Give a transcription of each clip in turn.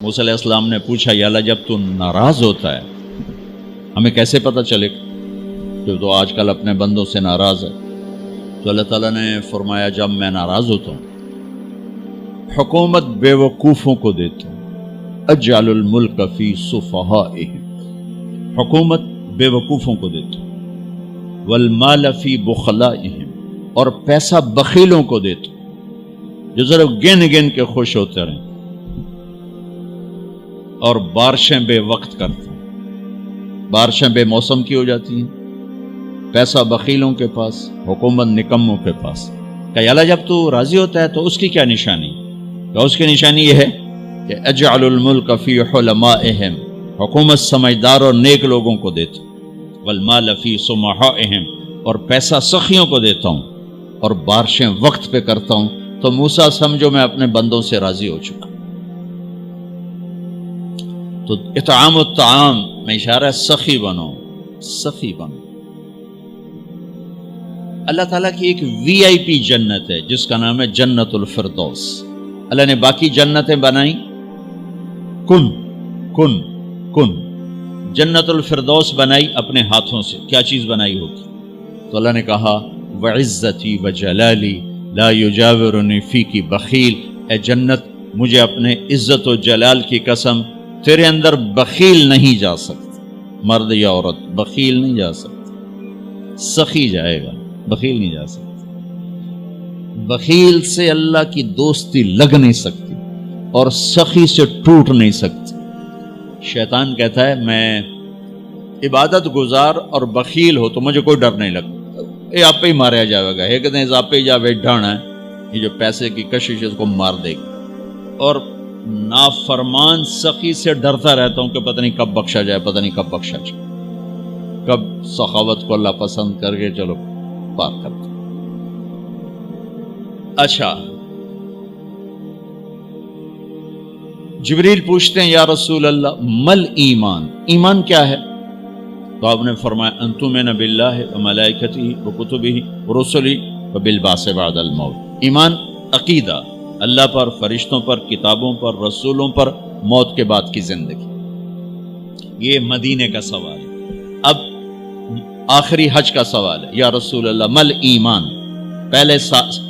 موسیٰ علیہ السلام نے پوچھا یا اللہ جب تو ناراض ہوتا ہے ہمیں کیسے پتہ چلے کہ تو آج کل اپنے بندوں سے ناراض ہے؟ تو اللہ تعالیٰ نے فرمایا جب میں ناراض ہوتا ہوں حکومت بے وقوفوں کو دیتا ہوں، اجعل الملک فی صفہائہم، حکومت بے وقوفوں کو دیتا ہوں، والمال فی بخلائہم، اور پیسہ بخیلوں کو دیتا ہوں جو ذرا گن گن کے خوش ہوتے رہیں، اور بارشیں بے وقت کرتے ہیں، بارشیں بے موسم کی ہو جاتی ہیں، پیسہ بخیلوں کے پاس، حکومت نکموں کے پاس۔ کہ اللہ جب تو راضی ہوتا ہے تو اس کی کیا نشانی؟ کہ اس کی نشانی یہ ہے کہ اجعل الملک فی حلمائہم، حکومت سمجھدار اور نیک لوگوں کو دیتا ہوں، والمال فی سمحائہم، اور پیسہ سخیوں کو دیتا ہوں، اور بارشیں وقت پہ کرتا ہوں۔ تو موسیٰ سمجھو میں اپنے بندوں سے راضی ہو چکا۔ تو اطعام الطعام میں اشارہ ہے سخی بنو، سخی بنو۔ اللہ تعالیٰ کی ایک وی آئی پی جنت ہے جس کا نام ہے جنت الفردوس۔ اللہ نے باقی جنتیں بنائیں کن کن کن، جنت الفردوس بنائی اپنے ہاتھوں سے۔ کیا چیز بنائی ہوگی؟ تو اللہ نے کہا وعزتی وجلالی لا یجاورنی فیکی بخیل، اے جنت مجھے اپنے عزت و جلال کی قسم تیرے اندر بخیل نہیں جا سکتا، مرد یا عورت بخیل نہیں جا سکتا، سخی جائے گا، بخیل نہیں جا سکتا۔ بخیل سے اللہ کی دوستی لگ نہیں سکتی اور سخی سے ٹوٹ نہیں سکتی۔ شیطان کہتا ہے میں عبادت گزار اور بخیل ہو تو مجھے کوئی ڈر نہیں لگتا، یہ آپ پہ ہی ماریا جائے گا، ایک دن آپ پہ جاوے ڈھانا ہے، یہ جو پیسے کی کشش اس کو مار دے گی۔ اور نافرمان سخی سے ڈرتا رہتا ہوں کہ پتہ نہیں کب بخشا جائے، پتہ نہیں کب بخشا جائے، کب سخاوت کو اللہ پسند کر کے چلو پار کرتا۔ اچھا، جبریل پوچھتے ہیں یا رسول اللہ مل ایمان، ایمان کیا ہے؟ تو آپ نے فرمایا ان تؤمن باللہ وملائکتہ وکتبہ ورسلہ وبالبعث بعد الموت۔ ایمان عقیدہ، اللہ پر، فرشتوں پر، کتابوں پر، رسولوں پر، موت کے بعد کی زندگی۔ یہ مدینے کا سوال ہے۔ اب آخری حج کا سوال ہے یا رسول اللہ مل ایمان۔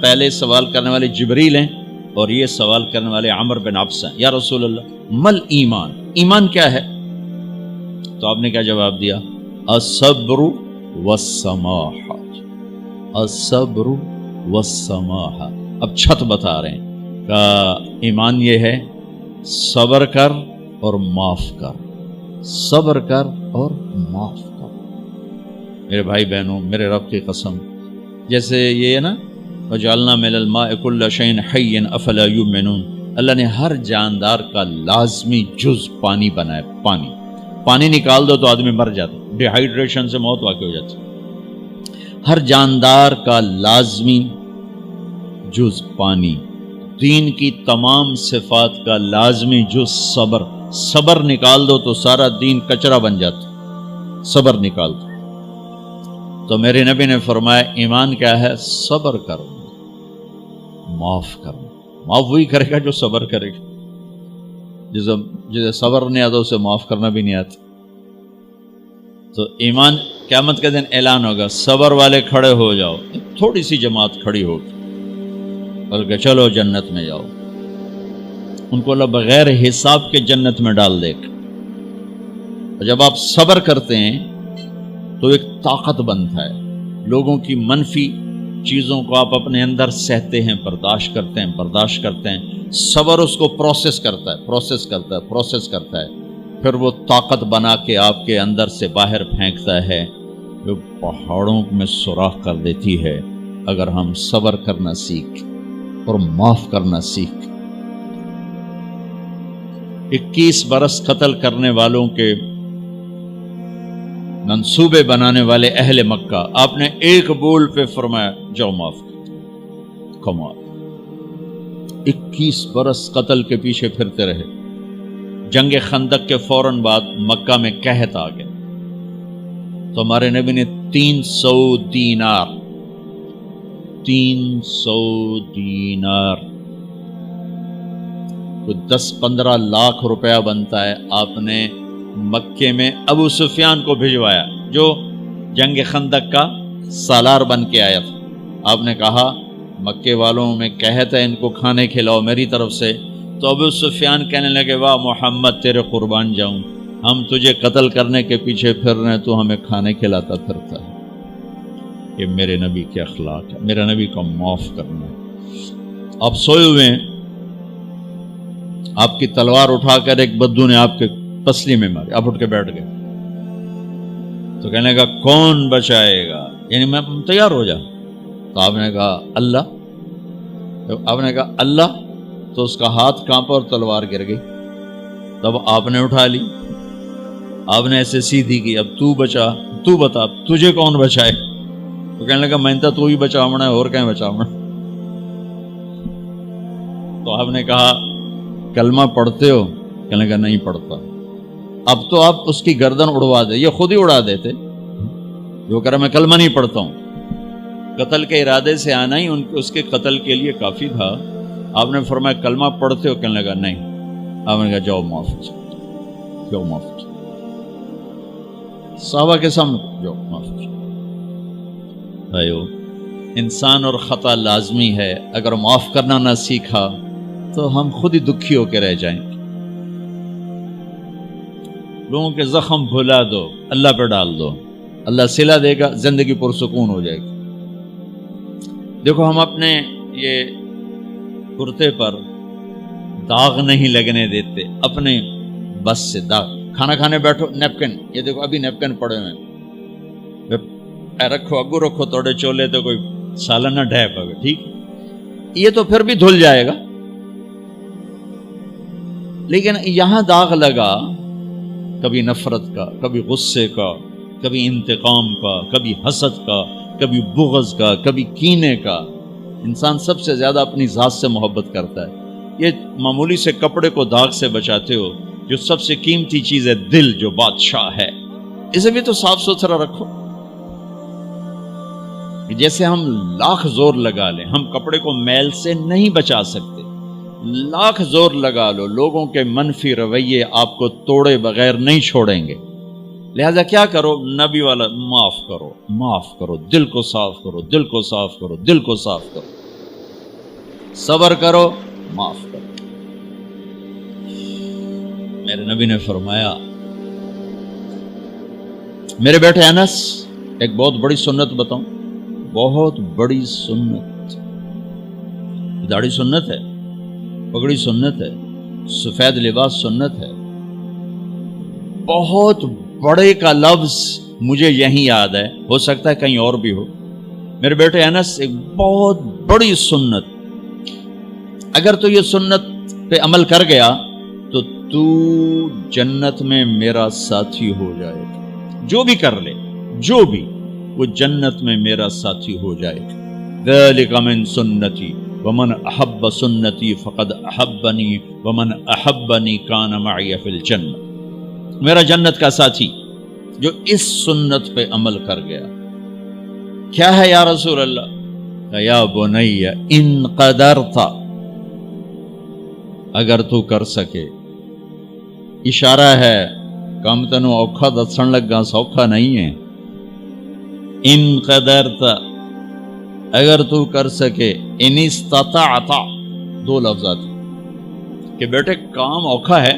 پہلے سوال کرنے والے جبریل ہیں اور یہ سوال کرنے والے عمر بن عبس ہیں۔ یا رسول اللہ مل ایمان، ایمان کیا ہے؟ تو آپ نے کیا جواب دیا؟ الصبر والسماحہ، الصبر والسماحہ۔ اب چھت بتا رہے ہیں کہ ایمان یہ ہے صبر کر اور معاف کر، صبر کر اور معاف کر۔ میرے بھائی بہنوں، میرے رب کی قسم، جیسے یہ ہے نا وجعلنا من الماء كل شيء حي افلا يؤمنون، اللہ نے ہر جاندار کا لازمی جز پانی بنایا۔ پانی نکال دو تو آدمی مر جاتا، ڈی ہائیڈریشن سے موت واقع ہو جاتی۔ ہر جاندار کا لازمی جز پانی، دین کی تمام صفات کا لازمی جز صبر، صبر نکال دو تو سارا دین کچرا بن جاتا، صبر نکال دو۔ تو میرے نبی نے فرمایا ایمان کیا ہے؟ صبر کرو، معاف کرو۔ معاف وہی کرے گا جو صبر کرے گا، جسے صبر نہیں آتا اسے معاف کرنا بھی نہیں آتا۔ تو ایمان قیامت کے دن اعلان ہوگا صبر والے کھڑے ہو جاؤ، تھوڑی سی جماعت کھڑی ہوگی، بلکہ چلو جنت میں جاؤ۔ ان کو اللہ بغیر حساب کے جنت میں ڈال دے گا۔ اور جب آپ صبر کرتے ہیں تو ایک طاقت بنتا ہے، لوگوں کی منفی چیزوں کو آپ اپنے اندر سہتے ہیں، برداشت کرتے ہیں۔ صبر اس کو پروسیس کرتا ہے، پھر وہ طاقت بنا کے آپ کے اندر سے باہر پھینکتا ہے، جو پہاڑوں میں سوراخ کر دیتی ہے اگر ہم صبر کرنا سیکھ اور معاف کرنا سیکھ۔ 21 برس قتل کرنے والوں کے منصوبے بنانے والے اہل مکہ، آپ نے ایک بول پہ فرمایا جاؤ معاف کر۔ کمال، 21 برس قتل کے پیچھے پھرتے رہے۔ جنگ خندق کے فوراً بعد مکہ میں قحط آ گیا، تو ہمارے نبی نے 300 دینار کوئی 10-15 لاکھ روپیہ بنتا ہے، آپ نے مکے میں ابو سفیان کو بھجوایا جو جنگ خندق کا سالار بن کے آیا تھا. آپ نے کہا مکے والوں میں کہتا ہے ان کو کھانے کھلاؤ میری طرف سے. تو ابو سفیان کہنے لگے واہ محمد تیرے قربان جاؤں، ہم تجھے قتل کرنے کے پیچھے پھر رہے ہیں، تو ہمیں کھانے کھلاتا پھرتا ہے. یہ میرے نبی کے اخلاق ہے، میرا نبی کو معاف کرنا ہے. آپ سوئے ہوئے ہیں، آپ کی تلوار اٹھا کر ایک بدو نے آپ کے پسلی میں ماری، آپ اٹھ کے بیٹھ گئے، تو کہنے لگا کون بچائے گا، یعنی میں تیار ہو جا. تو آپ نے کہا اللہ. آپ نے کہا اللہ، تو اس کا ہاتھ کانپا اور تلوار گر گئی. تب آپ نے اٹھا لی، آپ نے ایسے سیدھی کی، اب تو بچا، تو بتا تجھے کون بچائے. تو کہنے لگا میں تو ہی بچاونا ہے، اور کہیں بچاونا. تو آپ نے کہا کلمہ پڑھتے ہو؟ کہنے لگا نہیں پڑھتا. اب تو آپ اس کی گردن اڑوا دے، یہ خود ہی اڑا دیتے جو کہہ رہا میں کلمہ نہیں پڑھتا ہوں. قتل کے ارادے سے آنا ہی اس کے قتل کے لیے کافی تھا. آپ نے فرمایا کلمہ پڑھتے ہو؟ کہنے لگا نہیں. آپ نے کہا جاؤ معاف ہو جاؤ، جاؤ معاف ہو جاؤ. صحابہ کے سامنے جاؤ معاف ہو جاؤ. بھائیو، انسان اور خطا لازمی ہے، اگر معاف کرنا نہ سیکھا تو ہم خود ہی دکھی ہو کے رہ جائیں گے. لوگوں کے زخم بھلا دو، اللہ پہ ڈال دو، اللہ صلہ دے گا، زندگی پرسکون ہو جائے گی. دیکھو ہم اپنے یہ کرتے پر داغ نہیں لگنے دیتے، اپنے بس سے داغ. کھانا کھانے بیٹھو نیپکن، یہ دیکھو ابھی نیپکن پڑے ہوئے اے رکھو، اگو رکھو توڑے چولے تو کوئی سالن نہ ڈھے پاوے، ٹھیک یہ تو پھر بھی دھل جائے گا. لیکن یہاں داغ لگا، کبھی نفرت کا، کبھی غصے کا، کبھی انتقام کا، کبھی حسد کا، کبھی بغض کا، کبھی کینے کا. انسان سب سے زیادہ اپنی ذات سے محبت کرتا ہے. یہ معمولی سے کپڑے کو داغ سے بچاتے ہو، جو سب سے قیمتی چیز ہے دل، جو بادشاہ ہے، اسے بھی تو صاف ستھرا رکھو. جیسے ہم لاکھ زور لگا لیں، ہم کپڑے کو میل سے نہیں بچا سکتے. لاکھ زور لگا لو، لوگوں کے منفی رویے آپ کو توڑے بغیر نہیں چھوڑیں گے. لہذا کیا کرو؟ نبی والا معاف کرو، معاف کرو، دل کو صاف کرو، دل کو صاف کرو، دل کو صاف کرو، صبر کرو، معاف کرو. میرے نبی نے فرمایا، میرے بیٹے انس، ایک بہت بڑی سنت بتاؤں، بہت بڑی سنت. داڑھی سنت ہے، پگڑی سنت ہے، سفید لباس سنت ہے. بہت بڑے کا لفظ مجھے یہیں یاد ہے، ہو سکتا ہے کہیں اور بھی ہو. میرے بیٹے انس، ایک بہت بڑی سنت، اگر تو یہ سنت پہ عمل کر گیا تو جنت میں میرا ساتھی ہو جائے گا. جو بھی کر لے، جو بھی، وہ جنت میں میرا ساتھی ہو جائے گا. ذالک من سنتی ومن احب سنتی فقد احبنی ومن احبنی کان معی فی الجنہ. میرا جنت کا ساتھی جو اس سنت پہ عمل کر گیا. کیا ہے یا رسول اللہ؟ یا بنی ان قدرت، اگر تو کر سکے. اشارہ ہے کم تنو اوکھا دسن لگا، سوکھا نہیں ہے. ان قدرت، اگر تو کر سکے. ان استطاعت، دو لفظات کہ بیٹے کام اوکھا ہے،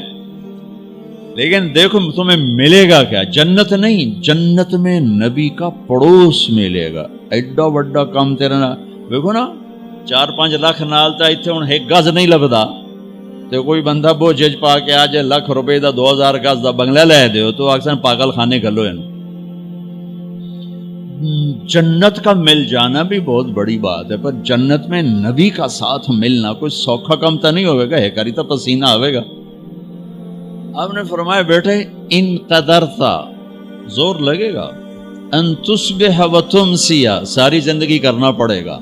لیکن دیکھو تمہیں ملے گا کیا؟ جنت نہیں، جنت میں نبی کا پڑوس ملے گا. ایڈا وڈا کام تیرا، دیکھو نا 4-5 لاکھ نالتا اتنے ہوں ایک گز نہیں لبدا. تو کوئی بندہ بوجھ پا کے آ جائے ₹1,00,000 دا 2,000 گز دا بنگلہ لے دیو تو اکثر پاگل خانے گلو ہیں. جنت کا مل جانا بھی بہت بڑی بات ہے، پر جنت میں نبی کا ساتھ ملنا کوئی سوکھا کم تو نہیں ہوئے گا، ہے کری تو پسینہ آئے گا. آپ نے فرمایا بیٹے ان قدرتا، زور لگے گا. ان تصبح و تمسی، ساری زندگی کرنا پڑے گا،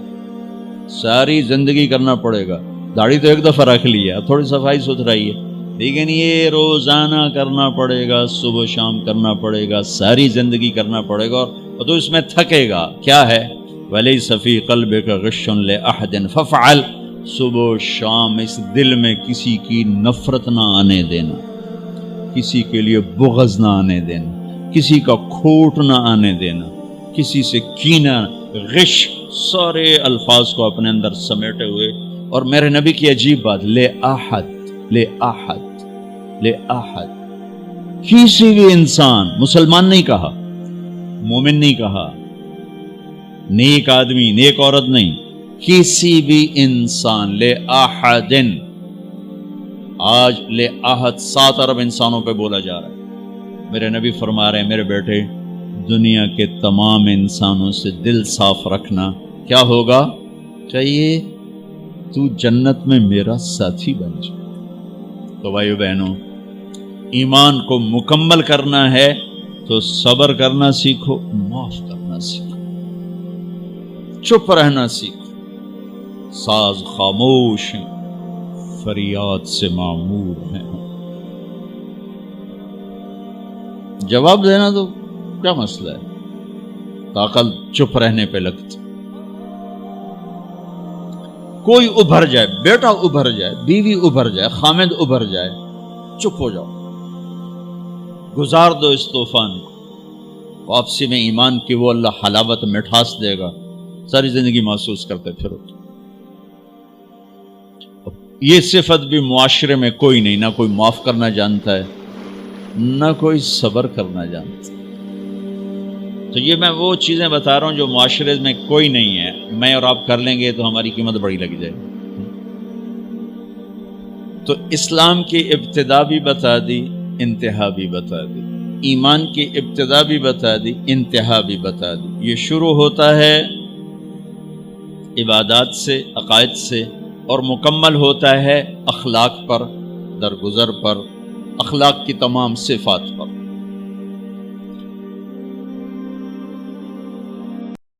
ساری زندگی کرنا پڑے گا. داڑھی تو ایک دفعہ رکھ لی ہے، اب تھوڑی صفائی ستھرائی ہے، لیکن یہ روزانہ کرنا پڑے گا، صبح شام کرنا پڑے گا، ساری زندگی کرنا پڑے گا. اور تو اس میں تھکے گا. کیا ہے؟ وَلَيْسَ فِي قَلْبِكَ غِشٌّ لِأَحَدٍ فَافْعَلْ. صبح و شام اس دل میں کسی کی نفرت نہ آنے دینا، کسی کے لیے بغض نہ آنے دینا، کسی کا کھوٹ نہ آنے دینا، کسی سے کینہ، غش، سارے الفاظ کو اپنے اندر سمیٹے ہوئے. اور میرے نبی کی عجیب بات، لے احد، لے احد، لے احد، کسی بھی انسان، مسلمان نہیں کہا، مومن نہیں کہا، نیک آدمی، نیک عورت نہیں، کسی بھی انسان، لے احدن. آج لے احد 7 ارب انسانوں پہ بولا جا رہا ہے. میرے نبی فرما رہے ہیں میرے بیٹے، دنیا کے تمام انسانوں سے دل صاف رکھنا. کیا ہوگا؟ چاہیے تو جنت میں میرا ساتھی بن جائے. تو بھائیو بہنوں، ایمان کو مکمل کرنا ہے تو صبر کرنا سیکھو، معاف کرنا سیکھو، چپ رہنا سیکھو. ساز خاموش ہیں، فریاد سے معمور ہیں. جواب دینا تو کیا مسئلہ ہے، طاقت چپ رہنے پہ لگتی. کوئی ابھر جائے، بیٹا ابھر جائے، بیوی ابھر جائے، خامد ابھر جائے، چپ ہو جاؤ، گزار دو اس طوفان کو. واپسی میں ایمان کی وہ اللہ حلاوت مٹھاس دے گا، ساری زندگی محسوس کرتے پھرو. یہ صفت بھی معاشرے میں کوئی نہیں، نہ کوئی معاف کرنا جانتا ہے، نہ کوئی صبر کرنا جانتا. تو یہ میں وہ چیزیں بتا رہا ہوں جو معاشرے میں کوئی نہیں ہے. میں اور آپ کر لیں گے تو ہماری قیمت بڑی لگ جائے گی. تو اسلام کی ابتدا بھی بتا دی، انتہا بھی بتا دی. ایمان کی ابتدا بھی بتا دی، انتہا بھی بتا دی. یہ شروع ہوتا ہے عبادات سے، عقائد سے، اور مکمل ہوتا ہے اخلاق پر، درگزر پر، اخلاق کی تمام صفات پر.